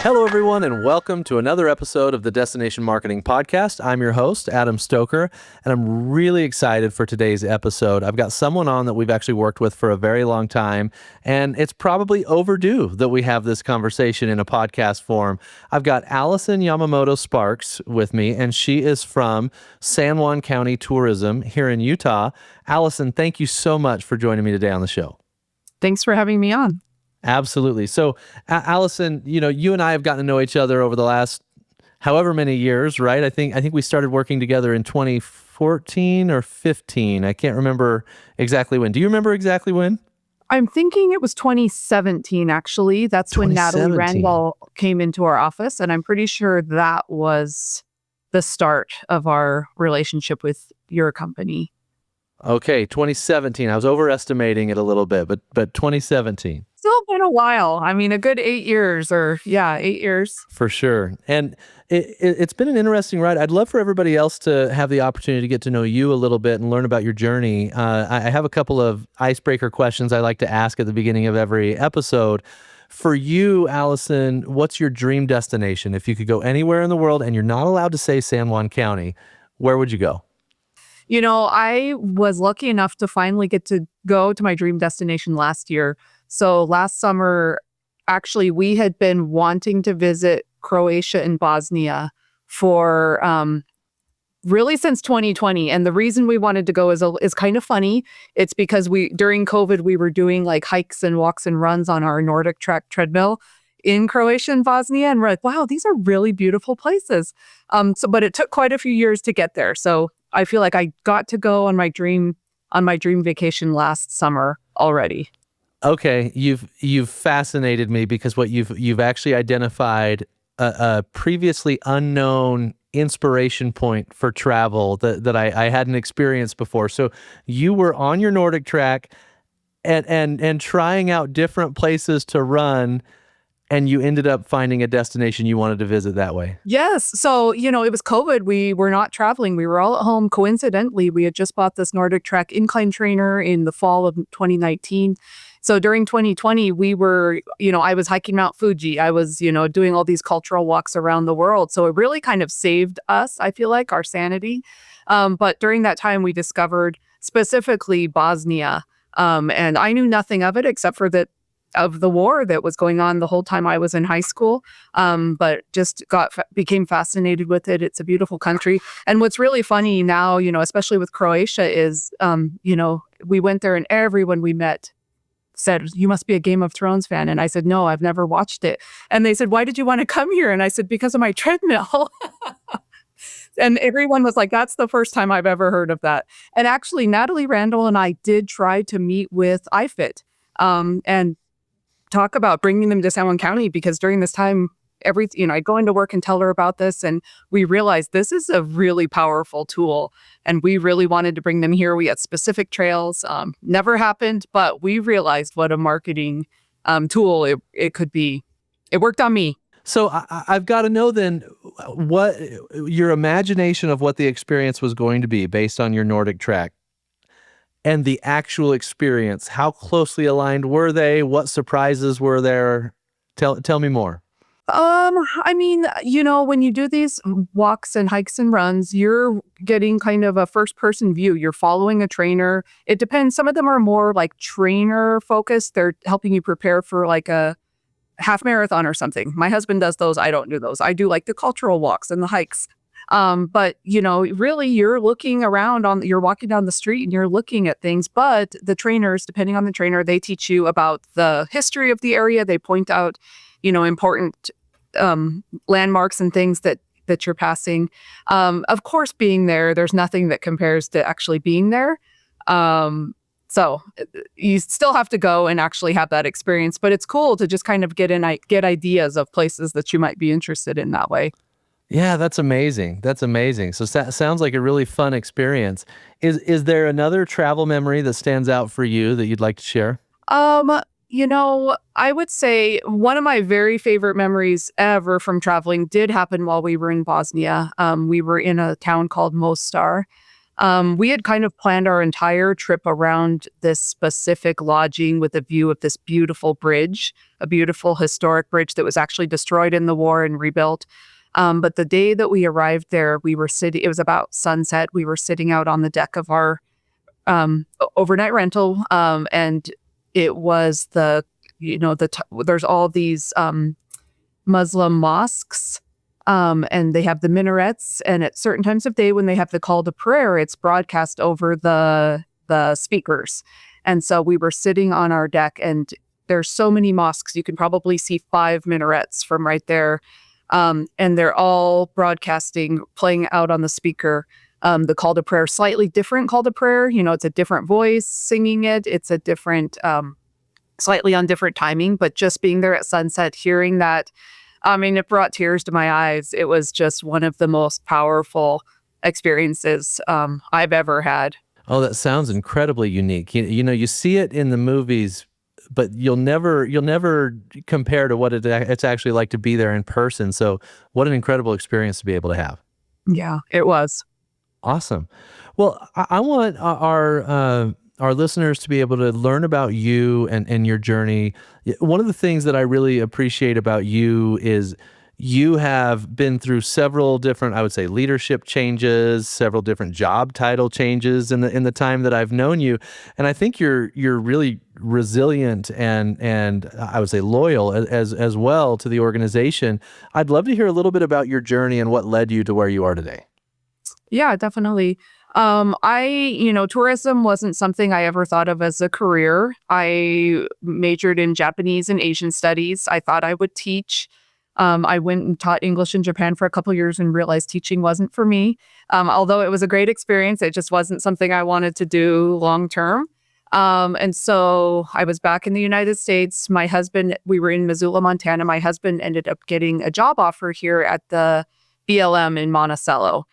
Hello, everyone, and welcome to another episode of the Destination Marketing Podcast. I'm your host, Adam Stoker, and I'm really excited for today's episode. I've got someone on that we've actually worked with for a very long time, and it's probably overdue that we have this conversation in a podcast form. I've got Allison Yamamoto Sparks with me, and she is from San Juan County Tourism here in Utah. Allison, thank you so much for joining me today on the show. Thanks for having me on. Absolutely. So, Allison, you and I have gotten to know each other over the last however many years, right? I think we started working together in 2014 or 15. I can't remember exactly when. Do you remember exactly when? I'm thinking it was 2017, actually. That's when Natalie Randall came into our office, and I'm pretty sure that was the start of our relationship with your company. Okay, 2017. I was overestimating it a little bit, but 2017. Still been a while. I mean, a good 8 years 8 years. For sure. And it's been an interesting ride. I'd love for everybody else to have the opportunity to get to know you a little bit and learn about your journey. I have a couple of icebreaker questions I like to ask at the beginning of every episode. For you, Allison, what's your dream destination? If you could go anywhere in the world and you're not allowed to say San Juan County, where would you go? I was lucky enough to finally get to go to my dream destination last year. So last summer, actually, we had been wanting to visit Croatia and Bosnia for really since 2020. And the reason we wanted to go is kind of funny. It's because during COVID, we were doing like hikes and walks and runs on our Nordic track treadmill in Croatia and Bosnia. And we're like, wow, these are really beautiful places. But it took quite a few years to get there. So I feel like I got to go on my dream vacation last summer already. Okay, you've fascinated me because what you've actually identified a previously unknown inspiration point for travel that I hadn't experienced before. So you were on your Nordic track and trying out different places to run, and you ended up finding a destination you wanted to visit that way. Yes. So, it was COVID. We were not traveling. We were all at home. Coincidentally, we had just bought this Nordic Track incline trainer in the fall of 2019. So during 2020, we were, I was hiking Mount Fuji. I was, doing all these cultural walks around the world. So it really kind of saved us, I feel like, our sanity. But during that time, we discovered specifically Bosnia. And I knew nothing of it except for of the war that was going on the whole time I was in high school, but just became fascinated with it. It's a beautiful country. And what's really funny now, especially with Croatia is, we went there and everyone we met said, you must be a Game of Thrones fan. And I said, no, I've never watched it. And they said, why did you want to come here? And I said, because of my treadmill. And everyone was like, that's the first time I've ever heard of that. And actually, Natalie Randall and I did try to meet with iFit and talk about bringing them to San Juan County, because during this time, I'd go into work and tell her about this, and we realized this is a really powerful tool, and we really wanted to bring them here. We had specific trails, never happened, but we realized what a marketing tool it could be. It worked on me. So I've got to know then what your imagination of what the experience was going to be based on your Nordic track and the actual experience. How closely aligned were they? What surprises were there? Tell me more. When you do these walks and hikes and runs, you're getting kind of a first-person view. You're following a trainer. It depends. Some of them are more like trainer focused. They're helping you prepare for like a half marathon or something. My husband does those. I don't do those. I do like the cultural walks and the hikes. But really you're looking around you're walking down the street and you're looking at things, but the trainers, depending on the trainer, they teach you about the history of the area. They point out, important landmarks and things that you're passing. Of course, being there's nothing that compares to actually being there. So you still have to go and actually have that experience, but it's cool to just kind of get ideas of places that you might be interested in that way. Yeah, that's amazing. That's amazing. So sounds like a really fun experience. Is there another travel memory that stands out for you that you'd like to share? I would say one of my very favorite memories ever from traveling did happen while we were in Bosnia. We were in a town called Mostar. We had kind of planned our entire trip around this specific lodging with a view of this beautiful bridge, a beautiful historic bridge that was actually destroyed in the war and rebuilt. But the day that we arrived there, it was about sunset. We were sitting out on the deck of our overnight rental. And it was there's all these Muslim mosques. And they have the minarets, and at certain times of day when they have the call to prayer, it's broadcast over the speakers. And so we were sitting on our deck, and there's so many mosques. You can probably see 5 minarets from right there. And they're all broadcasting, playing out on the speaker. The call to prayer, slightly different call to prayer. It's a different voice singing it. It's a different, slightly on different timing, but just being there at sunset, hearing that, it brought tears to my eyes. It was just one of the most powerful experiences I've ever had. Oh, that sounds incredibly unique. You see it in the movies, but you'll never compare to what it's actually like to be there in person. So what an incredible experience to be able to have. Yeah, it was. Awesome. Well, I want our listeners to be able to learn about you and your journey. One of the things that I really appreciate about you is you have been through several different, I would say, leadership changes, several different job title changes in the time that I've known you. And I think you're really resilient and I would say loyal as well to the organization. I'd love to hear a little bit about your journey and what led you to where you are today. Yeah, definitely. Tourism wasn't something I ever thought of as a career. I majored in Japanese and Asian studies. I thought I would teach. I went and taught English in Japan for a couple of years and realized teaching wasn't for me. Although it was a great experience, it just wasn't something I wanted to do long term. And so I was back in the United States. My husband, we were in Missoula, Montana. My husband ended up getting a job offer here at the BLM in Monticello.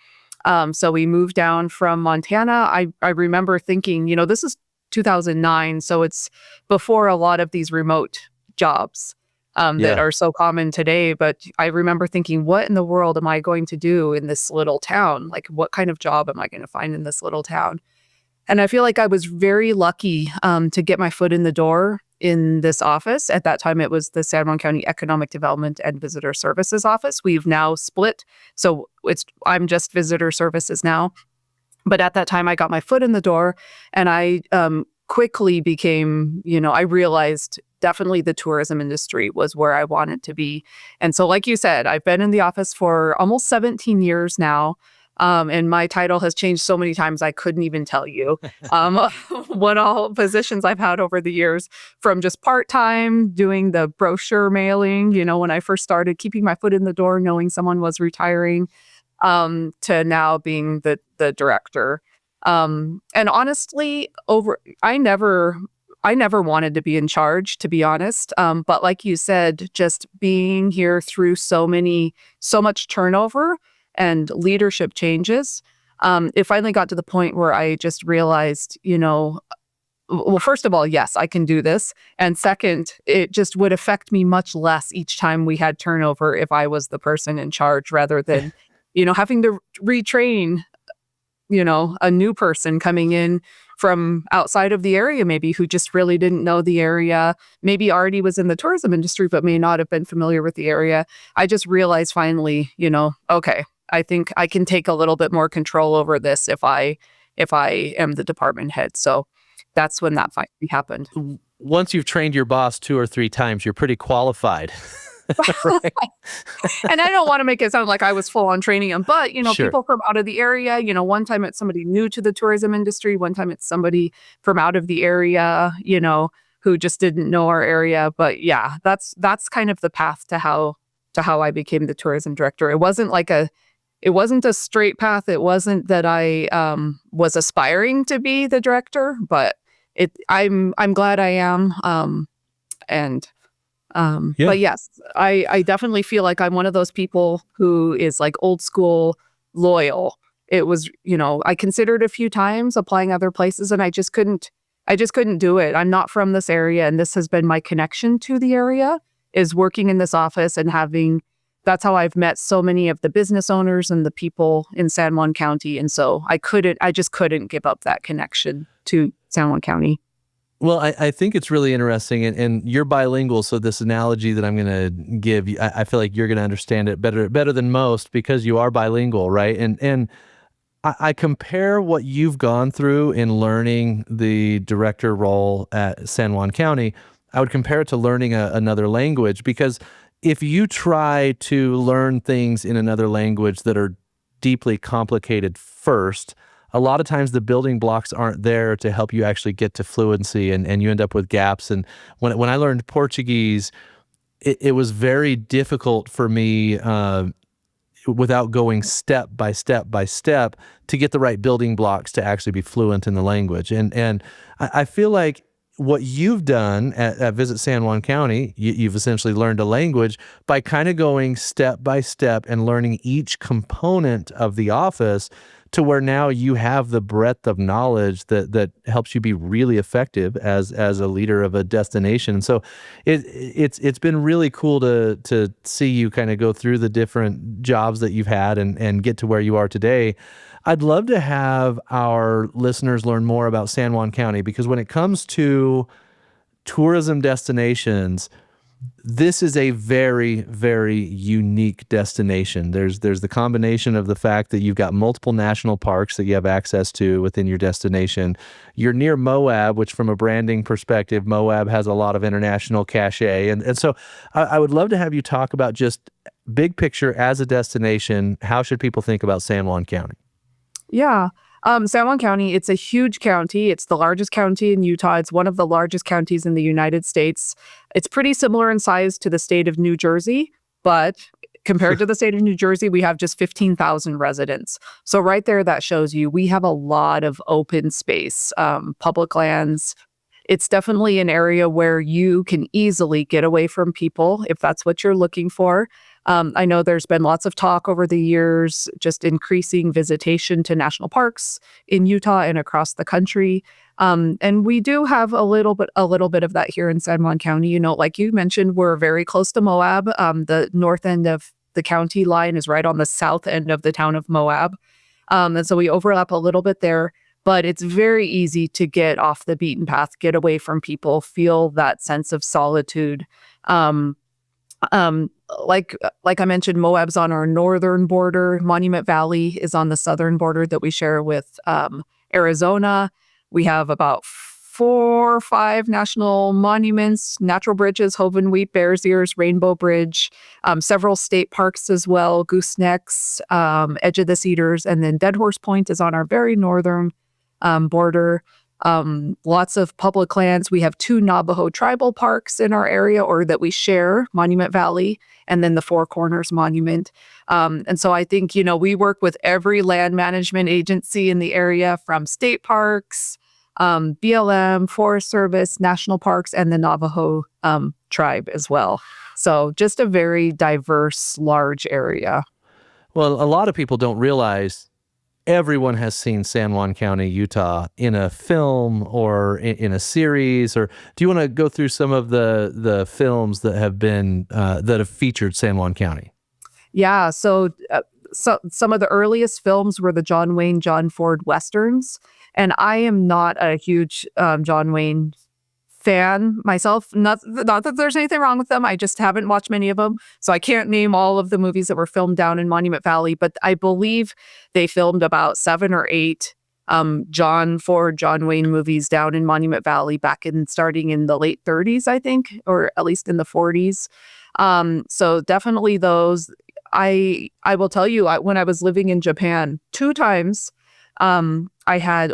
So we moved down from Montana. I remember thinking, this is 2009, so it's before a lot of these remote jobs that are so common today. But I remember thinking, what in the world am I going to do in this little town? Like, what kind of job am I going to find in this little town? And I feel like I was very lucky to get my foot in the door in this office. At that time, it was the San Juan County Economic Development and Visitor Services Office. We've now split, so I'm just Visitor Services now. But at that time, I got my foot in the door, and I quickly became, I realized definitely the tourism industry was where I wanted to be. And so, like you said, I've been in the office for almost 17 years now. And my title has changed so many times, I couldn't even tell you what all positions I've had over the years, from just part-time, doing the brochure mailing, when I first started, keeping my foot in the door, knowing someone was retiring, to now being the director. And honestly, I never wanted to be in charge, to be honest. But like you said, just being here through so much turnover and leadership changes, it finally got to the point where I just realized, well, first of all, yes, I can do this. And second, it just would affect me much less each time we had turnover if I was the person in charge, rather than, having to retrain, a new person coming in from outside of the area, maybe, who just really didn't know the area, maybe already was in the tourism industry, but may not have been familiar with the area. I just realized finally, okay, I think I can take a little bit more control over this if I am the department head. So that's when that finally happened. Once you've trained your boss 2 or 3 times, you're pretty qualified. Right? And I don't want to make it sound like I was full on training him, but, Sure. people from out of the area, one time it's somebody new to the tourism industry, one time it's somebody from out of the area, who just didn't know our area. But yeah, that's kind of the path to how I became the tourism director. It wasn't a straight path. It wasn't that I was aspiring to be the director, but I'm glad I am. Yeah. But yes, I definitely feel like I'm one of those people who is like old school loyal. It was, I considered a few times applying other places, and I just couldn't do it. I'm not from this area, and this has been my connection to the area, is working in this office and having that's how I've met so many of the business owners and the people in San Juan County. And so I just couldn't give up that connection to San Juan County. Well, I think it's really interesting, and you're bilingual, so this analogy that I'm going to give, I feel like you're going to understand it better than most because you are bilingual, right? And I compare what you've gone through in learning the director role at San Juan County. I would compare it to learning another language, because if you try to learn things in another language that are deeply complicated first, a lot of times the building blocks aren't there to help you actually get to fluency, and you end up with gaps. And when I learned Portuguese, it was very difficult for me without going step by step by step to get the right building blocks to actually be fluent in the language. And I feel like what you've done at Visit San Juan County, you've essentially learned a language by kind of going step by step and learning each component of the office, to where now you have the breadth of knowledge that helps you be really effective as a leader of a destination. And so it's been really cool to see you kind of go through the different jobs that you've had and get to where you are today. I'd love to have our listeners learn more about San Juan County, because when it comes to tourism destinations, this is a very, very unique destination. There's the combination of the fact that you've got multiple national parks that you have access to within your destination. You're near Moab, which from a branding perspective, Moab has a lot of international cachet. And so I would love to have you talk about just big picture as a destination. How should people think about San Juan County? Yeah. San Juan County, it's a huge county. It's the largest county in Utah. It's one of the largest counties in the United States. It's pretty similar in size to the state of New Jersey, but compared to the state of New Jersey, we have just 15,000 residents. So right there, that shows you we have a lot of open space, public lands. It's definitely an area where you can easily get away from people if that's what you're looking for. I know there's been lots of talk over the years, just increasing visitation to national parks in Utah and across the country. And we do have a little bit of that here in San Juan County. You know, like you mentioned, we're very close to Moab. The north end of the county line is right on the south end of the town of Moab. And so we overlap a little bit there. But it's very easy to get off the beaten path, get away from people, feel that sense of solitude. Like I mentioned, Moab's on our northern border. Monument Valley is on the southern border that we share with Arizona. We have about 4 or 5 national monuments, natural bridges, Hoven Wheat, Bears Ears, Rainbow Bridge, several state parks as well, Goosenecks, Edge of the Cedars, and then Dead Horse Point is on our very northern border. Lots of public lands. We have 2 Navajo tribal parks in our area, or that we share, Monument Valley and then the Four Corners Monument. And so I think, you know, we work with every land management agency in the area, from state parks, BLM, Forest Service, national parks, and the Navajo tribe as well. So just a very diverse, large area. Well, a lot of people don't realize everyone has seen San Juan County, Utah in a film or in a series. Or do you want to go through some of the films that have been that have featured San Juan County? Yeah, so some of the earliest films were the John Wayne, John Ford Westerns. And I am not a huge John Wayne fan myself. Not that there's anything wrong with them. I just haven't watched many of them. So I can't name all of the movies that were filmed down in Monument Valley, but I believe they filmed about 7 or 8 John Ford, John Wayne movies down in Monument Valley starting in the late 30s, I think, or at least in the 40s. So definitely those. I will tell you, when I was living in Japan 2 times, I had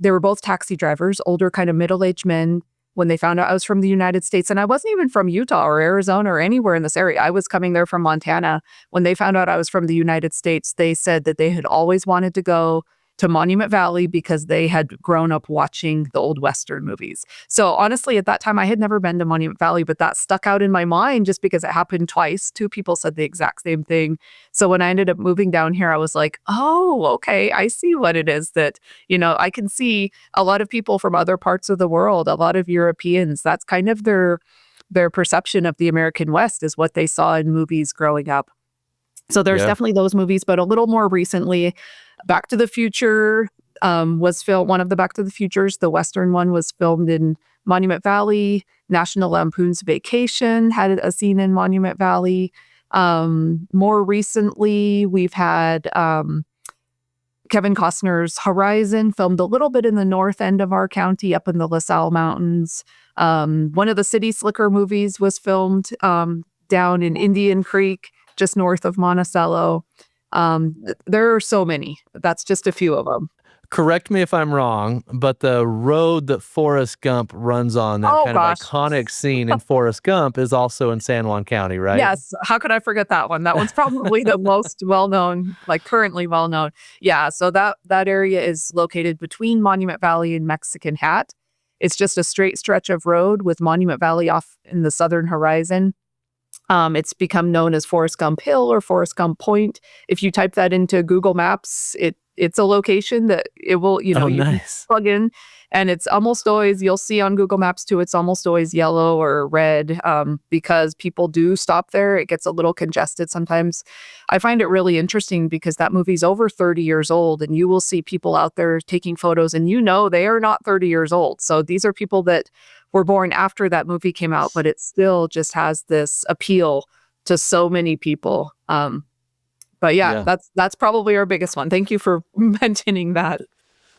they were both taxi drivers, older kind of middle-aged men, when they found out I was from the United States. And I wasn't even from Utah or Arizona or anywhere in this area. I was coming there from Montana. When they found out I was from the United States, they said that they had always wanted to go to Monument Valley because they had grown up watching the old Western movies. So honestly, at that time, I had never been to Monument Valley, but that stuck out in my mind just because it happened twice. 2 people said the exact same thing. So when I ended up moving down here, I was like, oh, okay, I see what it is that, you know, I can see a lot of people from other parts of the world, a lot of Europeans, that's kind of their their perception of the American West is what they saw in movies growing up. So there's definitely those movies, but a little more recently, Back to the Future was filmed. One of the Back to the Futures, the Western one, was filmed in Monument Valley. National Lampoon's Vacation had a scene in Monument Valley. More recently, we've had Kevin Costner's Horizon, filmed a little bit in the north end of our county, up in the LaSalle Mountains. One of the City Slicker movies was filmed down in Indian Creek, just north of Monticello. There are so many. That's just a few of them. Correct me if I'm wrong, but the road that Forrest Gump runs on, that of iconic scene in Forrest Gump, is also in San Juan County, right? Yes. How could I forget that one? That one's probably the most well-known, like currently well-known. Yeah. So that area is located between Monument Valley and Mexican Hat. It's just a straight stretch of road with Monument Valley off in the southern horizon. It's become known as Forrest Gump Hill or Forrest Gump Point. If you type that into Google Maps, it's a location that it will, you nice. Plug in, and it's almost always, you'll see on Google Maps too, it's almost always yellow or red because people do stop there. It gets a little congested sometimes. I find it really interesting because that movie's over 30 years old, and you will see people out there taking photos, and they are not 30 years old. So these are people that were born after that movie came out, but it still just has this appeal to so many people. But yeah, that's probably our biggest one. Thank you for mentioning that.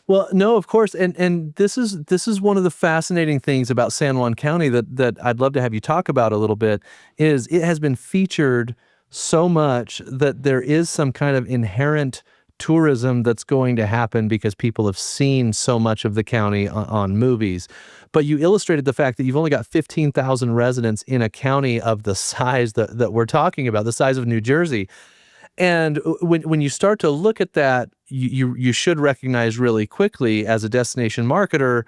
Well, no, of course, and this is one of the fascinating things about San Juan County that I'd love to have you talk about a little bit. Is it has been featured so much that there is some kind of inherent tourism that's going to happen because people have seen so much of the county on movies. But you illustrated the fact that you've only got 15,000 residents in a county of the size that we're talking about, the size of New Jersey. And when you start to look at that, you should recognize really quickly as a destination marketer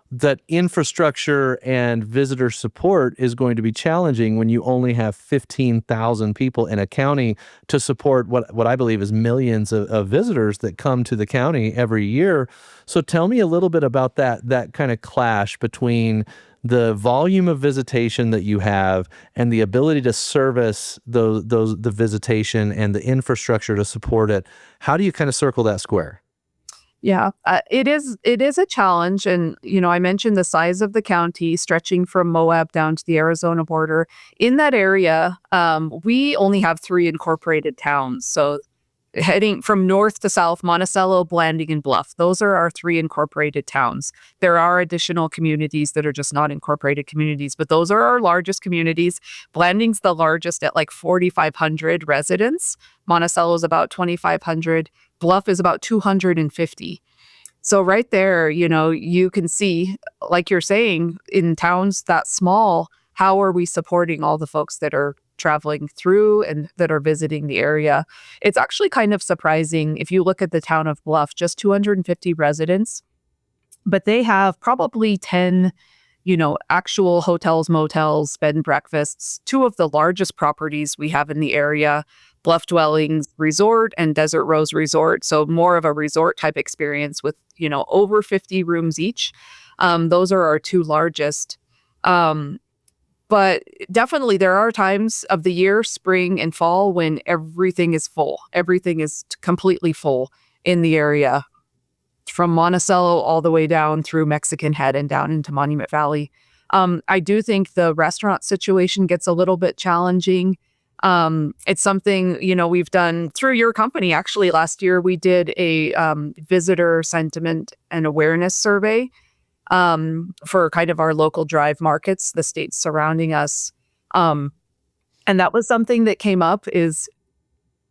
that infrastructure and visitor support is going to be challenging when you only have 15,000 people in a county to support what I believe is millions of visitors that come to the county every year. So tell me a little bit about that kind of clash between the volume of visitation that you have and the ability to service the visitation and the infrastructure to support it. How do you kind of circle that square? Yeah, it is a challenge. And, I mentioned the size of the county stretching from Moab down to the Arizona border. In that area, we only have 3 incorporated towns. So heading from north to south, Monticello, Blanding, and Bluff. Those are our 3 incorporated towns. There are additional communities that are just not incorporated communities, but those are our largest communities. Blanding's the largest at like 4,500 residents. Monticello is about 2,500. Bluff is about 250. So right there, you can see, like you're saying, in towns that small, how are we supporting all the folks that are traveling through and that are visiting the area? It's actually kind of surprising if you look at the town of Bluff, just 250 residents, but they have probably 10, actual hotels, motels, bed and breakfasts. 2 of the largest properties we have in the area, Bluff Dwellings Resort and Desert Rose Resort. So more of a resort type experience with, over 50 rooms each. Those are our 2 largest. But definitely there are times of the year, spring and fall, when everything is full. Everything is completely full in the area, from Monticello all the way down through Mexican Head and down into Monument Valley. I do think the restaurant situation gets a little bit challenging. It's something, we've done through your company. Actually, last year we did a visitor sentiment and awareness survey for kind of our local drive markets, the states surrounding us. And that was something that came up, is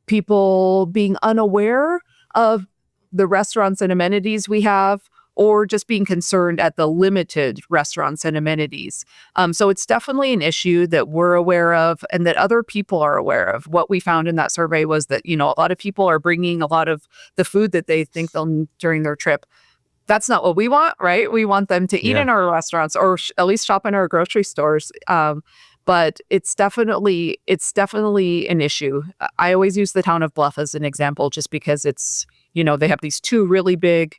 people being unaware of the restaurants and amenities we have, or just being concerned at the limited restaurants and amenities. So it's definitely an issue that we're aware of and that other people are aware of. What we found in that survey was that, a lot of people are bringing a lot of the food that they think they'll need during their trip. That's not what we want, right? We want them to eat in our restaurants or at least shop in our grocery stores. But it's definitely an issue. I always use the town of Bluff as an example, just because it's, they have these 2 really big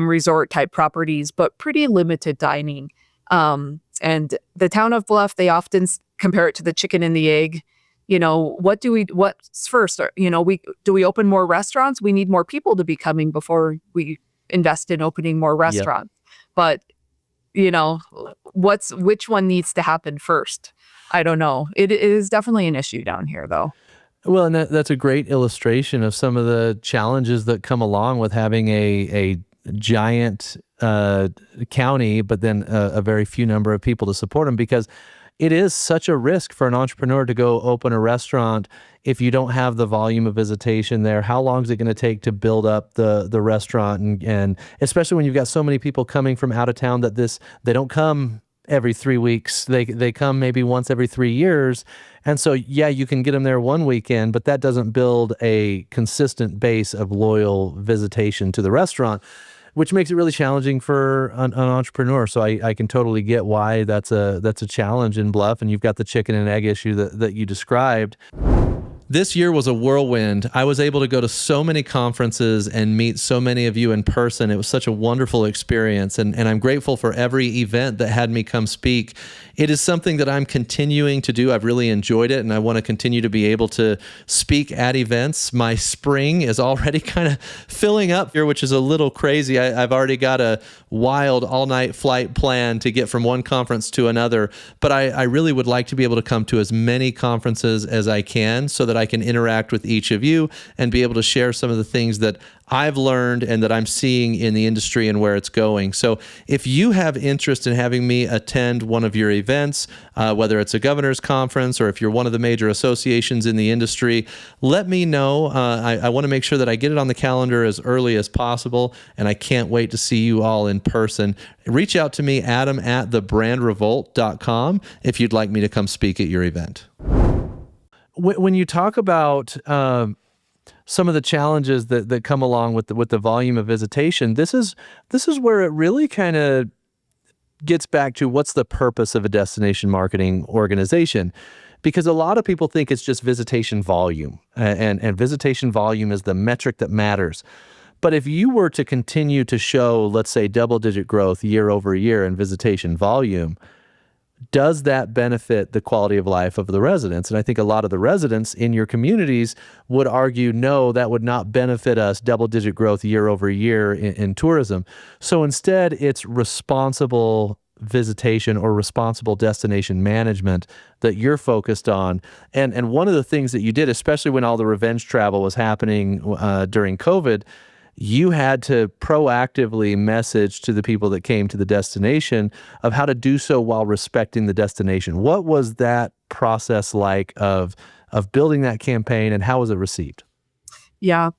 resort type properties, but pretty limited dining. And the town of Bluff, they often compare it to the chicken and the egg. What's first? Do we open more restaurants? We need more people to be coming before we invest in opening more Yep. restaurants. But, you know, which one needs to happen first? I don't know. It is definitely an issue down here, though. Well, and that's a great illustration of some of the challenges that come along with having a giant county, but then a very few number of people to support them, because it is such a risk for an entrepreneur to go open a restaurant if you don't have the volume of visitation there. How long is it going to take to build up the restaurant? And especially when you've got so many people coming from out of town that they don't come every 3 weeks. They come maybe once every 3 years. And so, yeah, you can get them there one weekend, but that doesn't build a consistent base of loyal visitation to the restaurant, which makes it really challenging for an entrepreneur. So I can totally get why that's a challenge in Bluff, and you've got the chicken and egg issue that you described. This year was a whirlwind. I was able to go to so many conferences and meet so many of you in person. It was such a wonderful experience, and I'm grateful for every event that had me come speak. It is something that I'm continuing to do. I've really enjoyed it, and I want to continue to be able to speak at events. My spring is already kind of filling up here, which is a little crazy. I've already got a wild all-night flight plan to get from one conference to another, but I really would like to be able to come to as many conferences as I can so that I can interact with each of you and be able to share some of the things that I've learned and that I'm seeing in the industry and where it's going. So if you have interest in having me attend one of your events, whether it's a governor's conference or if you're one of the major associations in the industry, let me know. I want to make sure that I get it on the calendar as early as possible, and I can't wait to see you all in person. Reach out to me, adam@thebrandrevolt.com, if you'd like me to come speak at your event. When you talk about some of the challenges that come along with the volume of visitation, this is where it really kind of gets back to what's the purpose of a destination marketing organization. Because a lot of people think it's just visitation volume, and visitation volume is the metric that matters. But if you were to continue to show, let's say, double-digit growth year over year in visitation volume, does that benefit the quality of life of the residents? And I think a lot of the residents in your communities would argue, no, that would not benefit us, double-digit growth year over year in tourism. So instead, it's responsible visitation or responsible destination management that you're focused on. And one of the things that you did, especially when all the revenge travel was happening during COVID, you had to proactively message to the people that came to the destination of how to do so while respecting the destination. What was that process like of building that campaign, and how was it received? Yeah.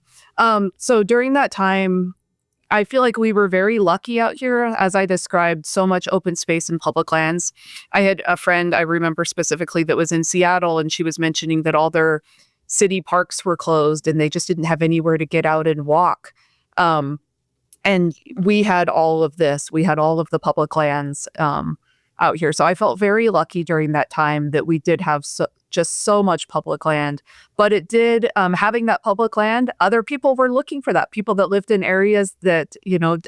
So during that time, I feel like we were very lucky out here. As I described, so much open space and public lands. I had a friend I remember specifically that was in Seattle, and she was mentioning that all their city parks were closed and they just didn't have anywhere to get out and walk. And we had all of this. We had all of the public lands out here. So I felt very lucky during that time that we did have just so much public land. But it did, having that public land, other people were looking for that. People that lived in areas that,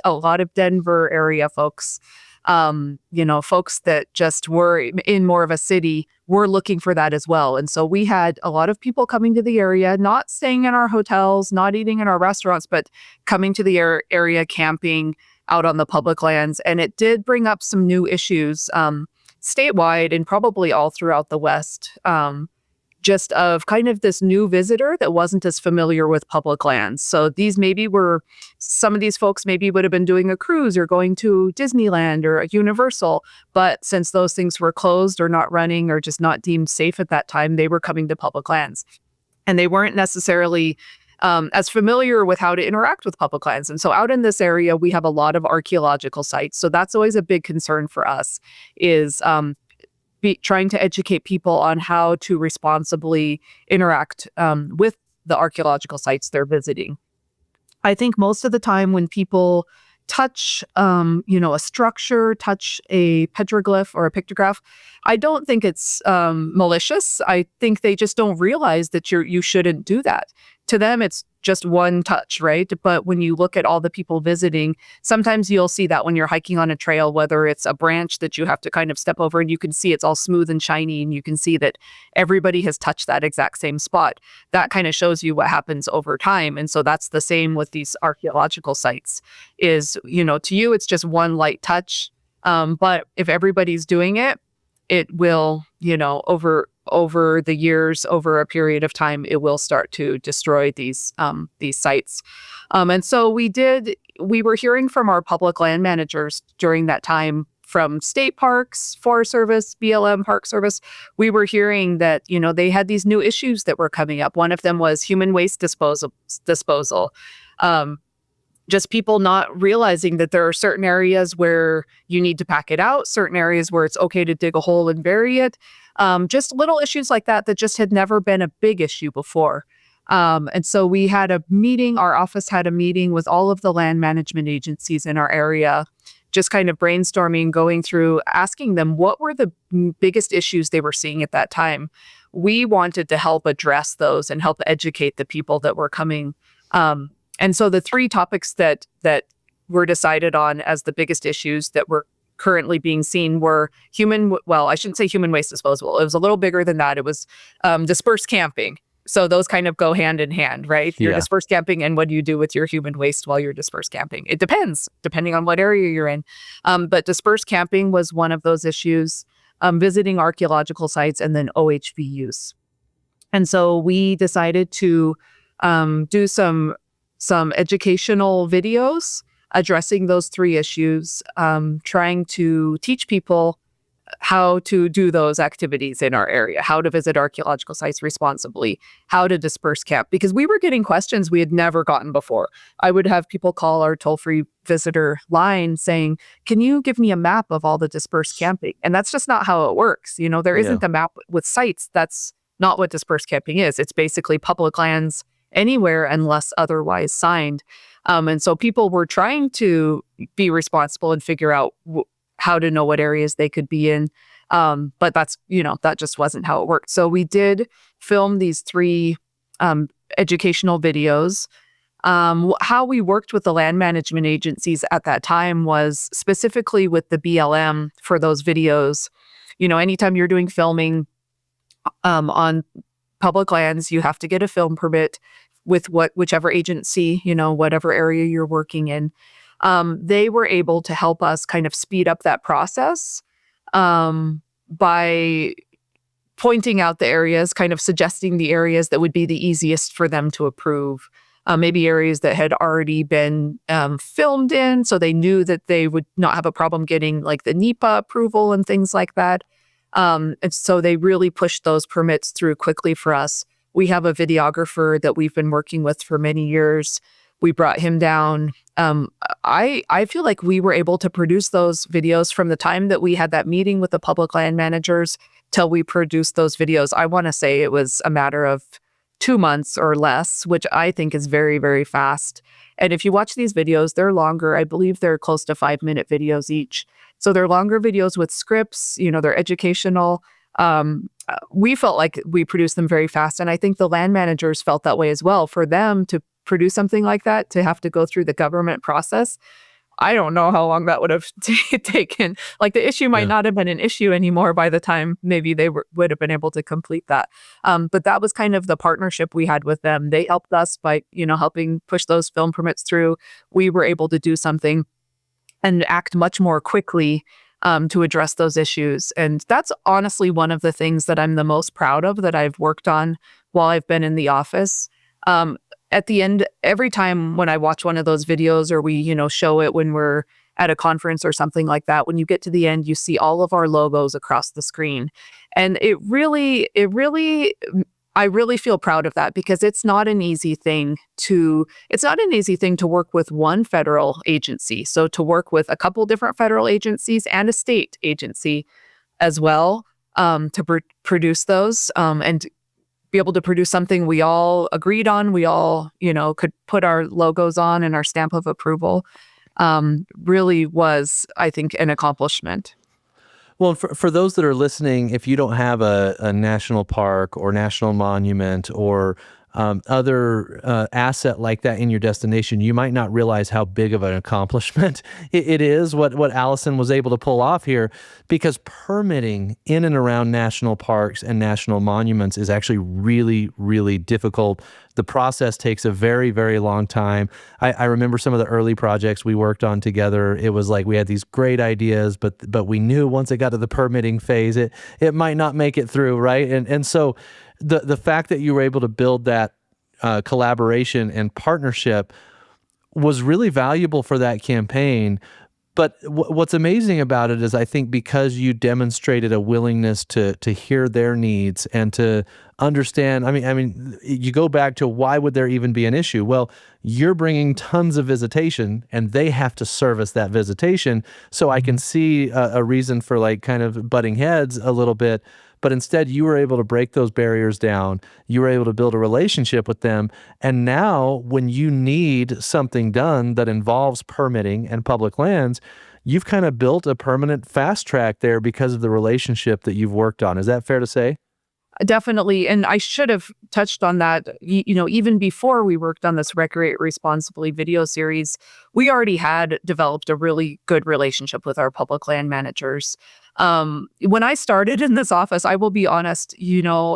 a lot of Denver area folks, folks that just were in more of a city were looking for that as well. And so we had a lot of people coming to the area, not staying in our hotels, not eating in our restaurants, but coming to the area, camping out on the public lands. And it did bring up some new issues statewide and probably all throughout the West, just of kind of this new visitor that wasn't as familiar with public lands. So some of these folks maybe would have been doing a cruise or going to Disneyland or a Universal, but since those things were closed or not running or just not deemed safe at that time, they were coming to public lands. And they weren't necessarily as familiar with how to interact with public lands. And so out in this area, we have a lot of archaeological sites. So that's always a big concern for us is trying to educate people on how to responsibly interact with the archaeological sites they're visiting. I think most of the time when people touch, a structure, touch a petroglyph or a pictograph, I don't think it's malicious. I think they just don't realize that you shouldn't do that. to them, it's just one touch, right? But when you look at all the people visiting, sometimes you'll see that when you're hiking on a trail, whether it's a branch that you have to kind of step over and you can see it's all smooth and shiny, and you can see that everybody has touched that exact same spot. That kind of shows you what happens over time. And so that's the same with these archaeological sites is, to you, it's just one light touch. But if everybody's doing it, it will, over the years, over a period of time, it will start to destroy these sites. And so we were hearing from our public land managers during that time, from state parks, Forest Service, BLM, Park Service. We were hearing that, they had these new issues that were coming up. One of them was human waste disposal. Just people not realizing that there are certain areas where you need to pack it out, certain areas where it's okay to dig a hole and bury it. Just little issues like that just had never been a big issue before. And so we had a meeting, our office had a meeting with all of the land management agencies in our area, just kind of brainstorming, going through, asking them what were the biggest issues they were seeing at that time. We wanted to help address those and help educate the people that were coming. And so the three topics that were decided on as the biggest issues that were currently being seen were I shouldn't say human waste disposal. It was a little bigger than that. It was dispersed camping. So those kind of go hand in hand, right? You're dispersed camping, and what do you do with your human waste while you're dispersed camping? It depends, depending on what area you're in. But dispersed camping was one of those issues, visiting archaeological sites, and then OHV use. And so we decided to do some educational videos addressing those three issues, trying to teach people how to do those activities in our area, how to visit archaeological sites responsibly, how to disperse camp, because we were getting questions we had never gotten before. I would have people call our toll-free visitor line saying, can you give me a map of all the dispersed camping? And that's just not how it works. There isn't a map with sites. That's not what dispersed camping is. It's basically public lands anywhere unless otherwise signed. And so people were trying to be responsible and figure out how to know what areas they could be in. But that's, that just wasn't how it worked. So we did film these three educational videos. How we worked with the land management agencies at that time was specifically with the BLM for those videos. Anytime you're doing filming on public lands, you have to get a film permit with whichever agency, whatever area you're working in. They were able to help us kind of speed up that process by pointing out the areas, kind of suggesting the areas that would be the easiest for them to approve. Maybe areas that had already been filmed in, so they knew that they would not have a problem getting like the NEPA approval and things like that. And so they really pushed those permits through quickly for us. We have a videographer that we've been working with for many years. We brought him down. I feel like we were able to produce those videos from the time that we had that meeting with the public land managers till we produced those videos. I want to say it was a matter of 2 months or less, which I think is very, very fast. And if you watch these videos, they're longer. I believe they're close to 5-minute videos each. So they're longer videos with scripts, they're educational. We felt like we produced them very fast. And I think the land managers felt that way as well. For them to produce something like that, to have to go through the government process, I don't know how long that would have taken. Like the issue might not have been an issue anymore by the time maybe they would have been able to complete that. But that was kind of the partnership we had with them. They helped us by, helping push those film permits through. We were able to do something and act much more quickly to address those issues. And that's honestly one of the things that I'm the most proud of that I've worked on while I've been in the office. At the end, every time when I watch one of those videos or we, show it when we're at a conference or something like that, when you get to the end, you see all of our logos across the screen. And I really feel proud of that because it's not an easy thing to work with one federal agency. So to work with a couple different federal agencies and a state agency as well, to produce those, and be able to produce something we all agreed on, we all, could put our logos on and our stamp of approval, really was, I think, an accomplishment. Well, for those that are listening, if you don't have a national park or national monument or other asset like that in your destination, you might not realize how big of an accomplishment it is what Allison was able to pull off here, because permitting in and around national parks and national monuments is actually really, really difficult. The process takes a very, very long time. I remember some of the early projects we worked on together. It was like we had these great ideas, but we knew once it got to the permitting phase, it might not make it through, right? And so the fact that you were able to build that collaboration and partnership was really valuable for that campaign. But what's amazing about it is, I think, because you demonstrated a willingness to hear their needs and to understand. I mean, you go back to, why would there even be an issue? Well, you're bringing tons of visitation, and they have to service that visitation. So I can see a reason for like kind of butting heads a little bit. But instead, you were able to break those barriers down. You were able to build a relationship with them. And now when you need something done that involves permitting and public lands, you've kind of built a permanent fast track there because of the relationship that you've worked on. Is that fair to say? Definitely. And I should have touched on that. Even before we worked on this Recreate Responsibly video series, we already had developed a really good relationship with our public land managers. When I started in this office, I will be honest,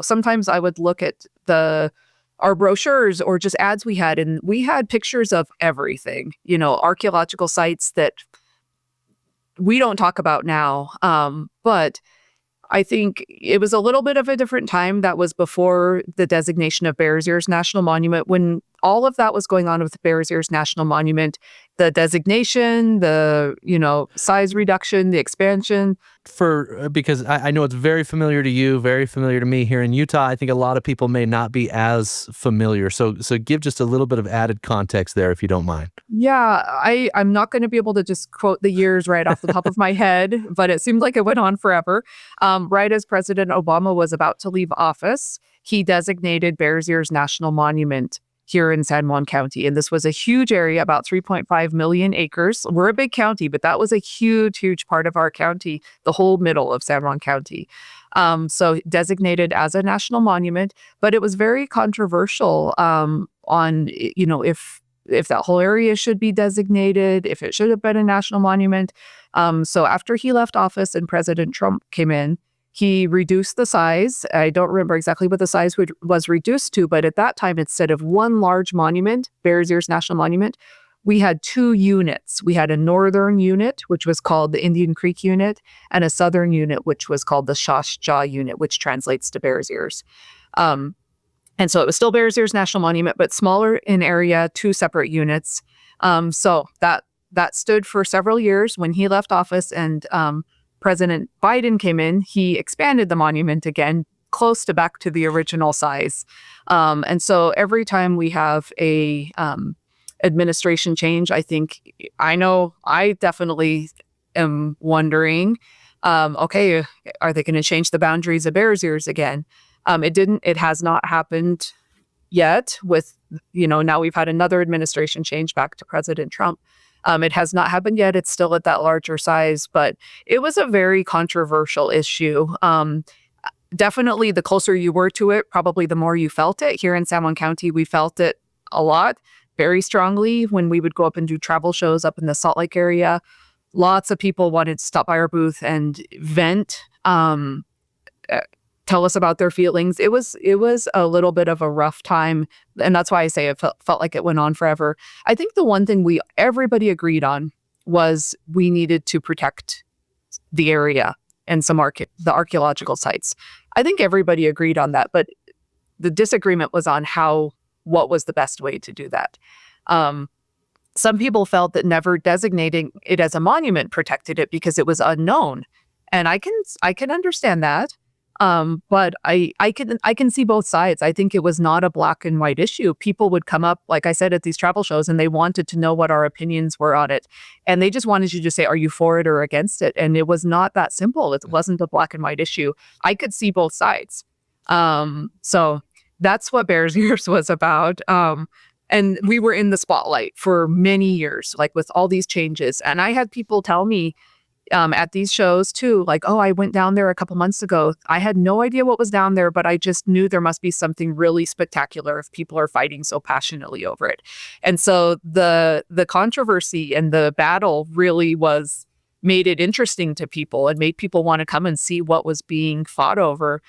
sometimes I would look at our brochures or just ads we had, and we had pictures of everything, archaeological sites that we don't talk about now. But I think it was a little bit of a different time. That was before the designation of Bears Ears National Monument. When all of that was going on with Bears Ears National Monument, the designation, the size reduction, the expansion. Because I know it's very familiar to you, very familiar to me here in Utah. I think a lot of people may not be as familiar. So give just a little bit of added context there, if you don't mind. Yeah, I'm not going to be able to just quote the years right off the top of my head, but it seemed like it went on forever. Right as President Obama was about to leave office, he designated Bears Ears National Monument here in San Juan County. And this was a huge area, about 3.5 million acres. We're a big county, but that was a huge, huge part of our county, the whole middle of San Juan County. So designated as a national monument, but it was very controversial on, if that whole area should be designated, if it should have been a national monument. So after he left office and President Trump came in, he reduced the size. I don't remember exactly what the size was reduced to, but at that time, instead of one large monument, Bears Ears National Monument, we had two units. We had a northern unit, which was called the Indian Creek unit, and a southern unit, which was called the Shosh Jaw unit, which translates to Bears Ears. And so it was still Bears Ears National Monument, but smaller in area, two separate units. So that stood for several years. When he left office and President Biden came in, he expanded the monument again, close to back to the original size. And so every time we have a administration change, I definitely am wondering, okay, are they going to change the boundaries of Bears Ears again? It has not happened yet with, now we've had another administration change back to President Trump. It has not happened yet. It's still at that larger size, but it was a very controversial issue. Definitely the closer you were to it, probably the more you felt it. Here in San Juan County, we felt it a lot, very strongly when we would go up and do travel shows up in the Salt Lake area. Lots of people wanted to stop by our booth and vent, tell us about their feelings. It was a little bit of a rough time. And that's why I say it felt like it went on forever. I think the one thing everybody agreed on was we needed to protect the area and the archaeological sites. I think everybody agreed on that, but the disagreement was on what was the best way to do that. Some people felt that never designating it as a monument protected it because it was unknown. And I can understand that. But I can see both sides. I think it was not a black and white issue. People would come up, like I said, at these travel shows, and they wanted to know what our opinions were on it. And they just wanted you to say, are you for it or against it? And it was not that simple. It wasn't a black and white issue. I could see both sides. So that's what Bears Ears was about. And we were in the spotlight for many years, like with all these changes. And I had people tell me, at these shows too. Like, oh, I went down there a couple months ago. I had no idea what was down there, but I just knew there must be something really spectacular if people are fighting so passionately over it. And so the controversy and the battle really made it interesting to people and made people want to come and see what was being fought over.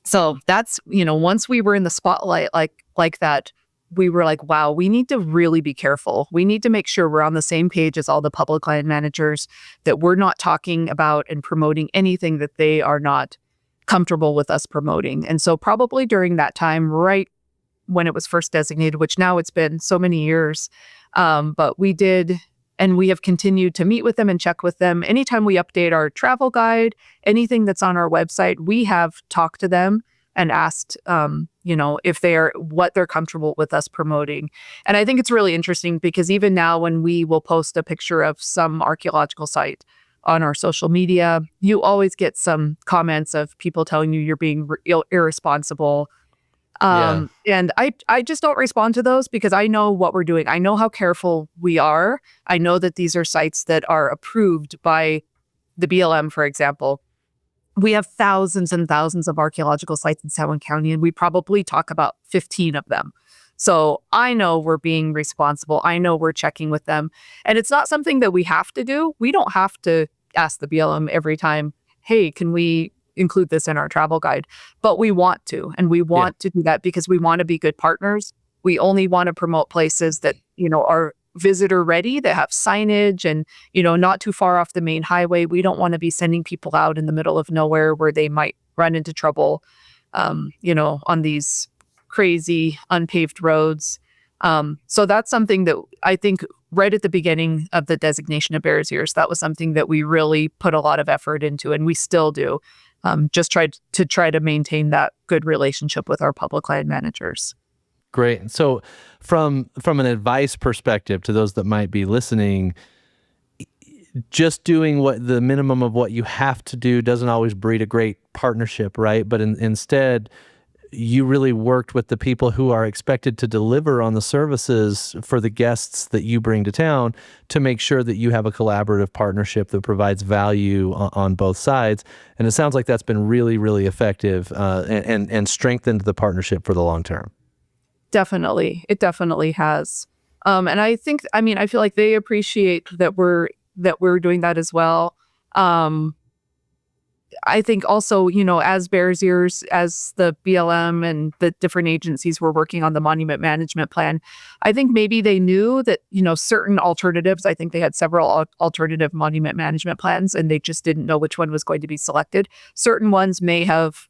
So that's, once we were in the spotlight like that, we were like, wow, we need to really be careful. We need to make sure we're on the same page as all the public land managers, that we're not talking about and promoting anything that they are not comfortable with us promoting. And so probably during that time, right when it was first designated, which now it's been so many years, but we did, and we have continued to meet with them and check with them. Anytime we update our travel guide, anything that's on our website, we have talked to them and asked, if what they're comfortable with us promoting. And I think it's really interesting because even now when we will post a picture of some archaeological site on our social media, you always get some comments of people telling you you're being irresponsible. Yeah. And I just don't respond to those because I know what we're doing. I know how careful we are. I know that these are sites that are approved by the BLM, for example. We have thousands and thousands of archaeological sites in San Juan County, and we probably talk about 15 of them. So I know we're being responsible. I know we're checking with them. And it's not something that we have to do. We don't have to ask the BLM every time, hey, can we include this in our travel guide? But we want to, and we want to do that because we want to be good partners. We only want to promote places that, are visitor ready, that have signage and, not too far off the main highway. We don't want to be sending people out in the middle of nowhere where they might run into trouble, on these crazy unpaved roads. So that's something that I think right at the beginning of the designation of Bears Ears, that was something that we really put a lot of effort into, and we still do. Just try to maintain that good relationship with our public land managers. Great. So from an advice perspective to those that might be listening, just doing what the minimum of what you have to do doesn't always breed a great partnership, right? But instead, you really worked with the people who are expected to deliver on the services for the guests that you bring to town to make sure that you have a collaborative partnership that provides value on both sides. And it sounds like that's been really, really effective and strengthened the partnership for the long term. Definitely. It definitely has. And I think, I feel like they appreciate that we're doing that as well. I think also, as Bears Ears, as the BLM and the different agencies were working on the monument management plan, I think maybe they knew that, certain alternatives, I think they had several alternative monument management plans, and they just didn't know which one was going to be selected. Certain ones may have,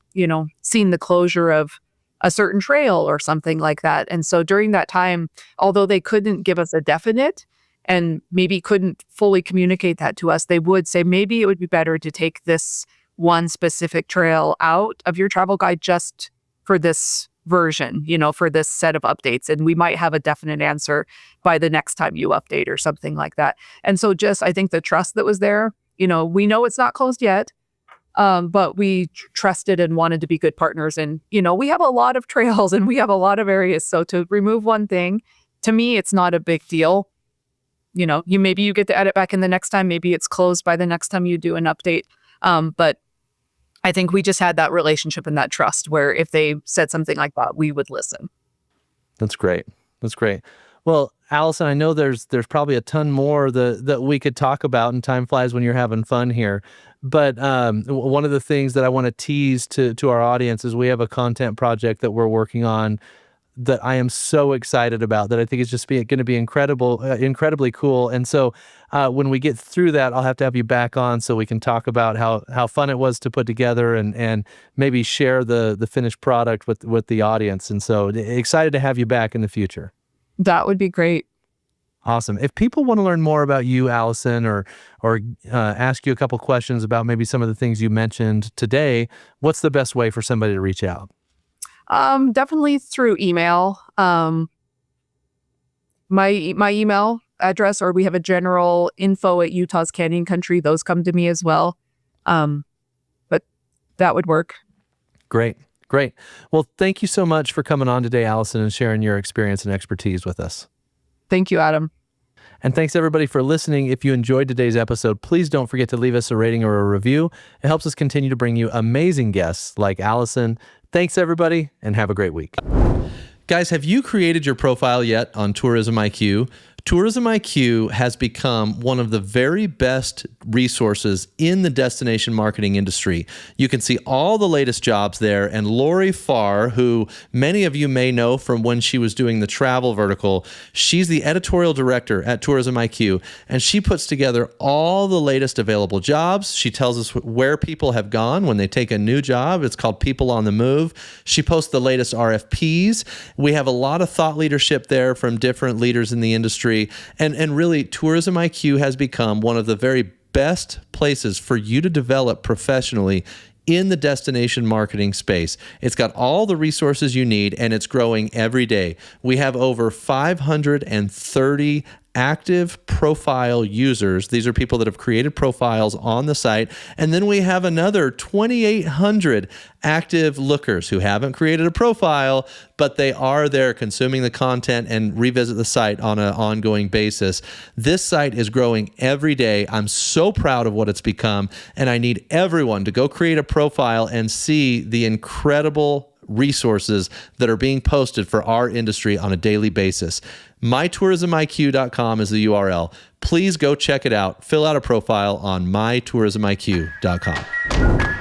seen the closure of a certain trail or something like that. And so during that time, although they couldn't give us a definite and maybe couldn't fully communicate that to us, they would say, maybe it would be better to take this one specific trail out of your travel guide just for this version, for this set of updates. And we might have a definite answer by the next time you update or something like that. And so I think the trust that was there, we know it's not closed yet, but we trusted and wanted to be good partners. And, we have a lot of trails and we have a lot of areas. So to remove one thing, to me, it's not a big deal. Maybe you get to edit back in the next time. Maybe it's closed by the next time you do an update. But I think we just had that relationship and that trust where if they said something like that, we would listen. That's great. Well, Allison, I know there's probably a ton more that we could talk about, and time flies when you're having fun here. But one of the things that I want to tease to our audience is we have a content project that we're working on that I am so excited about, that I think is just going to be incredibly cool. And so when we get through that, I'll have to have you back on so we can talk about how fun it was to put together and maybe share the finished product with the audience. And so excited to have you back in the future. That would be great. Awesome. If people want to learn more about you, Allison, or ask you a couple questions about maybe some of the things you mentioned today, what's the best way for somebody to reach out? Definitely through email. My email address, or we have a general info@Utah's Canyon Country. Those come to me as well. But that would work. Great. Well, thank you so much for coming on today, Allison, and sharing your experience and expertise with us. Thank you, Adam. And thanks everybody for listening. If you enjoyed today's episode, please don't forget to leave us a rating or a review. It helps us continue to bring you amazing guests like Allison. Thanks everybody, and have a great week. Guys, have you created your profile yet on Tourism IQ? Tourism IQ has become one of the very best resources in the destination marketing industry. You can see all the latest jobs there, and Lori Farr, who many of you may know from when she was doing the travel vertical, she's the editorial director at Tourism IQ, and she puts together all the latest available jobs. She tells us where people have gone when they take a new job. It's called People on the Move. She posts the latest RFPs. We have a lot of thought leadership there from different leaders in the industry. And really, Tourism IQ has become one of the very best places for you to develop professionally in the destination marketing space. It's got all the resources you need, and it's growing every day. We have over 530 active profile users. These are people that have created profiles on the site. And then we have another 2,800 active lookers who haven't created a profile, but they are there consuming the content and revisit the site on an ongoing basis. This site is growing every day. I'm so proud of what it's become, and I need everyone to go create a profile and see the incredible resources that are being posted for our industry on a daily basis. mytourismiq.com is the URL. Please go check it out. Fill out a profile on mytourismiq.com.